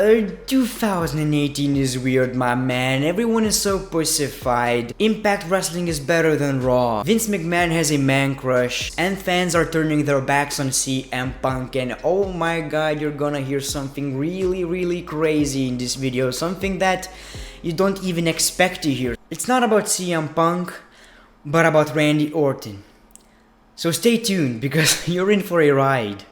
2018 is weird, my man. Everyone is so pussified. Impact Wrestling is better than Raw. Vince McMahon has a man crush. And fans are turning their backs on CM Punk. And oh my god, you're gonna hear something really crazy in this video. Something that you don't even expect to hear. It's not about CM Punk, but about Randy Orton. So stay tuned because you're in for a ride.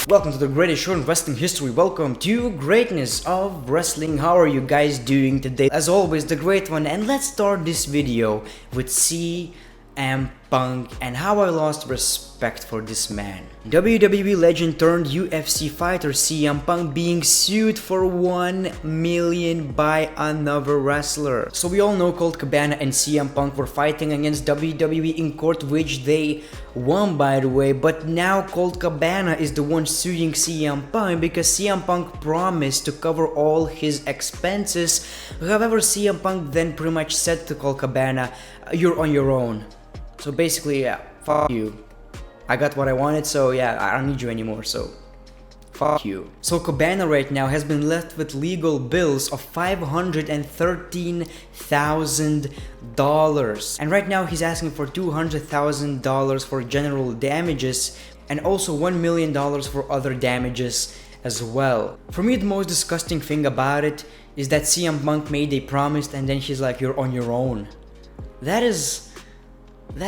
Welcome to the greatest show in wrestling history. Welcome to greatness of wrestling. How are you guys doing today? As always, the great one. And let's start this video with CM Punk and how I lost respect for this man. WWE legend turned UFC fighter CM Punk being sued for $1 million by another wrestler. So we all know Colt Cabana and CM Punk were fighting against WWE in court, which they won, by the way. But now Colt Cabana is the one suing CM Punk because CM Punk promised to cover all his expenses. However, CM Punk then pretty much said to Colt Cabana, "You're on your own." So basically, yeah, fuck you. I got what I wanted, so yeah, I don't need you anymore, so fuck you. So Cabana right now has been left with legal bills of $513,000. And right now he's asking for $200,000 for general damages and also $1 million for other damages as well. For me, the most disgusting thing about it is that CM Punk made a promise and then he's like, "You're on your own." That is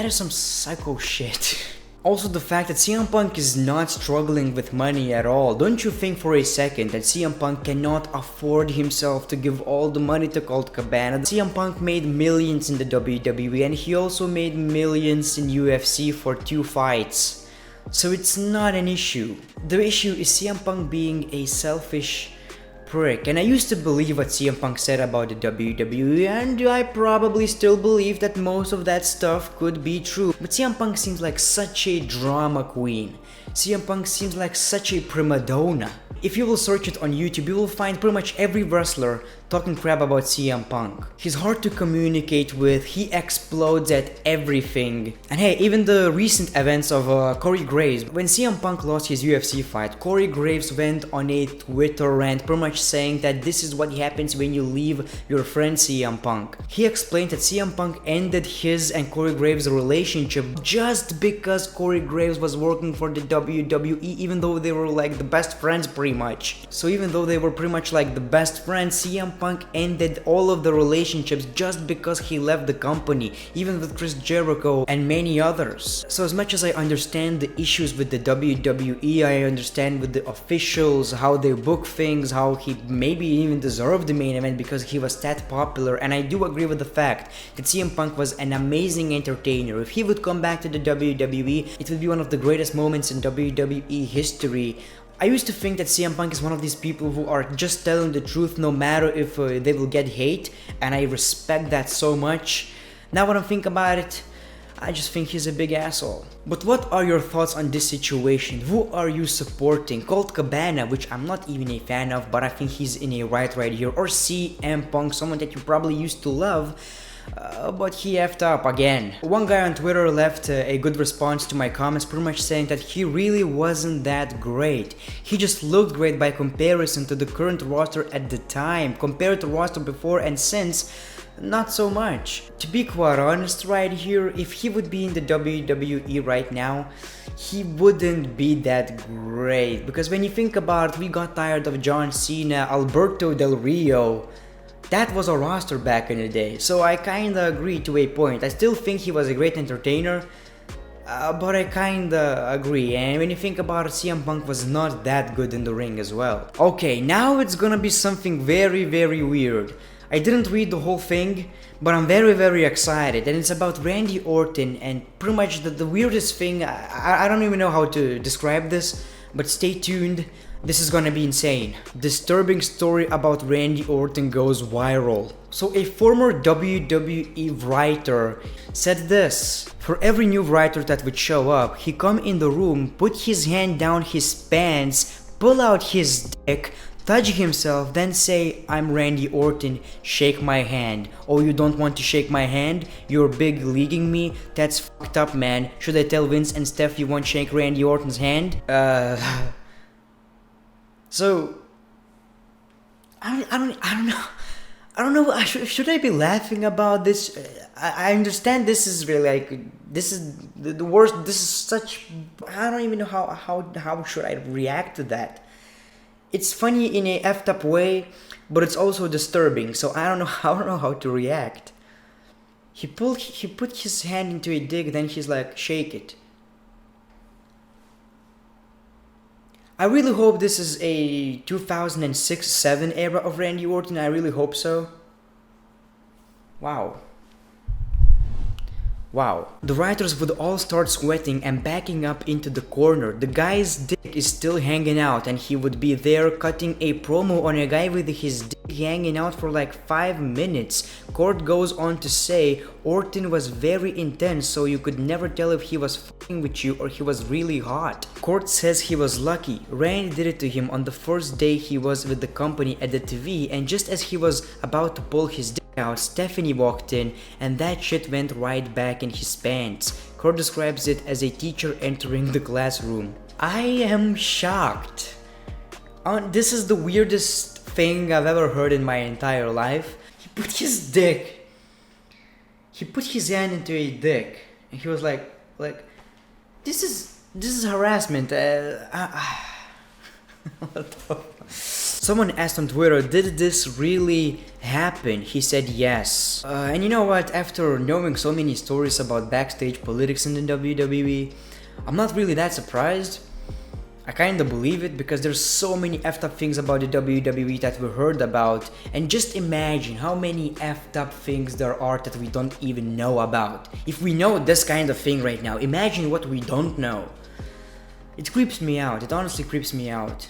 some psycho shit. Also, the fact that CM Punk is not struggling with money at all. Don't you think for a second that CM Punk cannot afford himself to give all the money to Colt Cabana? CM Punk made millions in the WWE and he also made millions in UFC for 2 fights. So it's not an issue. The issue is CM Punk being a selfish prick. And I used to believe what CM Punk said about the WWE, and I probably still believe that most of that stuff could be true. But CM Punk seems like such a drama queen. CM Punk seems like such a prima donna. If you will search it on YouTube, you will find pretty much every wrestler talking crap about CM Punk. He's hard to communicate with, he explodes at everything. And hey, even the recent events of Corey Graves, when CM Punk lost his UFC fight, Corey Graves went on a Twitter rant pretty much saying that this is what happens when you leave your friend CM Punk. He explained that CM Punk ended his and Corey Graves' relationship just because Corey Graves was working for the WWE, even though they were like the best friends pretty much. So even though they were pretty much like the best friends, CM Punk ended all of the relationships just because he left the company, even with Chris Jericho and many others. So as much as I understand the issues with the WWE, I understand with the officials, how they book things, how he maybe even deserved the main event because he was that popular, and I do agree with the fact that CM Punk was an amazing entertainer. If he would come back to the WWE, it would be one of the greatest moments in WWE history. I used to think that CM Punk is one of these people who are just telling the truth no matter if they will get hate, and I respect that so much. Now when I think about it, I just think he's a big asshole. But what are your thoughts on this situation? Who are you supporting? Colt Cabana, which I'm not even a fan of, but I think he's in a right here, or CM Punk, someone that you probably used to love, but he effed up again. One guy on Twitter left a good response to my comments, pretty much saying that he really wasn't that great. He just looked great by comparison to the current roster at the time. Compared to roster before and since, not so much. To be quite honest right here, if he would be in the WWE right now, he wouldn't be that great. Because when you think about it, we got tired of John Cena, Alberto Del Rio. That was a roster back in the day, so I kinda agree to a point. I still think he was a great entertainer, but I kinda agree. And when you think about it, CM Punk was not that good in the ring as well. Okay, now it's gonna be something very weird. I didn't read the whole thing, but I'm very excited, and it's about Randy Orton. And pretty much the weirdest thing, I don't even know how to describe this, but stay tuned. This is gonna be insane. Disturbing story about Randy Orton goes viral. So a former WWE writer said this: for every new writer that would show up, he come in the room, put his hand down his pants, pull out his dick, touch himself, then say, "I'm Randy Orton, shake my hand." Oh, you don't want to shake my hand? You're big leaguing me? That's fucked up, man. Should I tell Vince and Steph you won't shake Randy Orton's hand? So I don't know. I don't know. Should I be laughing about this? I understand this is really like this is the worst. This is such. I don't even know how should I react to that. It's funny in a effed up way, but it's also disturbing. So I don't know. I don't know how to react. He put his hand into a dig, then he's like, shake it. I really hope this is a 2006-7 era of Randy Orton. I really hope so. Wow. Wow. The writers would all start sweating and backing up into the corner. The guy's dick is still hanging out and he would be there cutting a promo on a guy with his dick hanging out for like 5 minutes. Court goes on to say Orton was very intense, so you could never tell if he was fucking with you or he was really hot. Court says he was lucky. Randy did it to him on the first day he was with the company at the TV, and just as he was about to pull his dick out, Stephanie walked in and that shit went right back in his pants. Court describes it as a teacher entering the classroom. I am shocked. This is the weirdest thing I've ever heard in my entire life. He put his hand into a dick and he was like this is harassment. What the Someone asked on Twitter, did this really happen? He said yes. And you know what, after knowing so many stories about backstage politics in the WWE, I'm not really that surprised. I kinda believe it because there's so many effed up things about the WWE that we heard about, and just imagine how many effed up things there are that we don't even know about. If we know this kind of thing right now, imagine what we don't know. It creeps me out, it honestly creeps me out.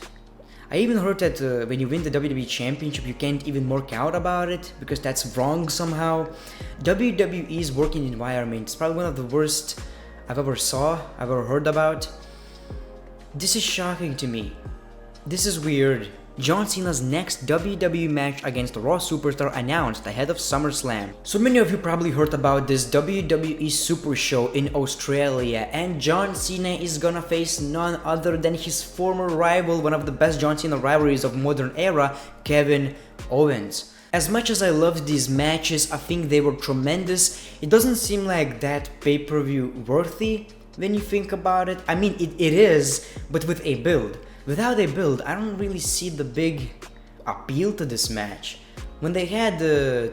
I even heard that when you win the WWE Championship, you can't even work out about it because that's wrong somehow. WWE's working environment is probably one of the worst I've ever heard about. This is shocking to me. This is weird. John Cena's next WWE match against Raw Superstar announced ahead of SummerSlam. So many of you probably heard about this WWE Super Show in Australia, and John Cena is gonna face none other than his former rival, one of the best John Cena rivalries of modern era, Kevin Owens. As much as I loved these matches, I think they were tremendous. It doesn't seem like that pay-per-view worthy when you think about it. I mean, it is, but with a build. Without a build, I don't really see the big appeal to this match. When they had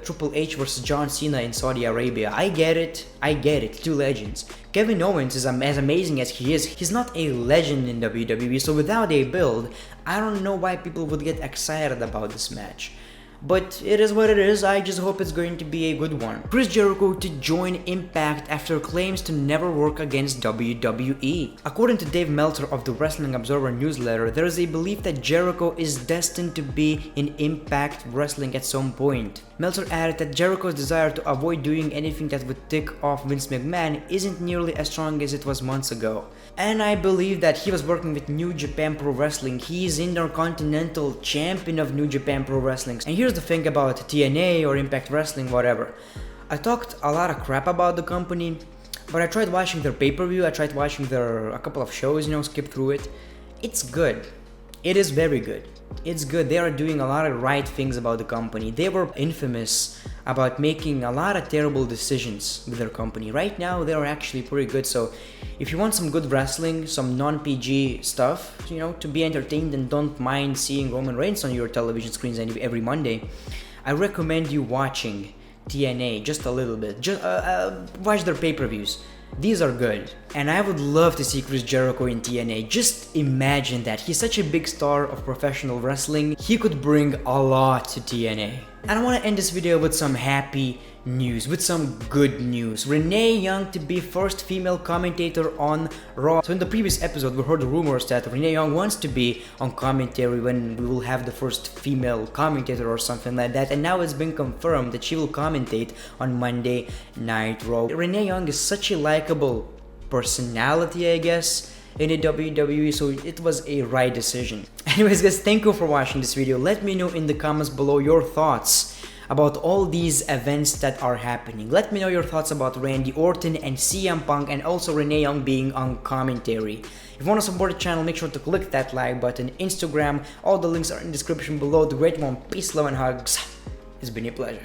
Triple H versus John Cena in Saudi Arabia, I get it, two legends. Kevin Owens is as amazing as he is, he's not a legend in WWE, so without a build, I don't know why people would get excited about this match. But it is what it is, I just hope it's going to be a good one. Chris Jericho to join Impact after claims to never work against WWE. According to Dave Meltzer of the Wrestling Observer newsletter, there is a belief that Jericho is destined to be in Impact Wrestling at some point. Meltzer added that Jericho's desire to avoid doing anything that would tick off Vince McMahon isn't nearly as strong as it was months ago. And I believe that he was working with New Japan Pro Wrestling. He is Intercontinental Champion of New Japan Pro Wrestling. And here's the thing about TNA or Impact Wrestling, whatever. I talked a lot of crap about the company, but I tried watching their pay-per-view, I tried watching a couple of shows, skip through it. It's good. It is very good. It's good. They are doing a lot of right things about the company. They were infamous about making a lot of terrible decisions with their company. Right now, they are actually pretty good. So if you want some good wrestling, some non-PG stuff, to be entertained and don't mind seeing Roman Reigns on your television screens every Monday, I recommend you watching TNA just a little bit. Just watch their pay-per-views. These are good, and I would love to see Chris Jericho in TNA. Just imagine that. He's such a big star of professional wrestling. He could bring a lot to TNA. And I want to end this video with some happy news, with some good news. Renee Young to be first female commentator on Raw. So in the previous episode, we heard rumors that Renee Young wants to be on commentary when we will have the first female commentator or something like that. And now it's been confirmed that she will commentate on Monday Night Raw. Renee Young is such a likable personality, I guess, in the WWE, so it was a right decision. Anyways guys, thank you for watching this video. Let me know in the comments below your thoughts about all these events that are happening. Let me know your thoughts about Randy Orton and CM Punk, and also Renee Young being on commentary. If you want to support the channel, make sure to click that like button. Instagram, all the links are in the description below. The Great One, peace, love, and hugs. It's been a pleasure.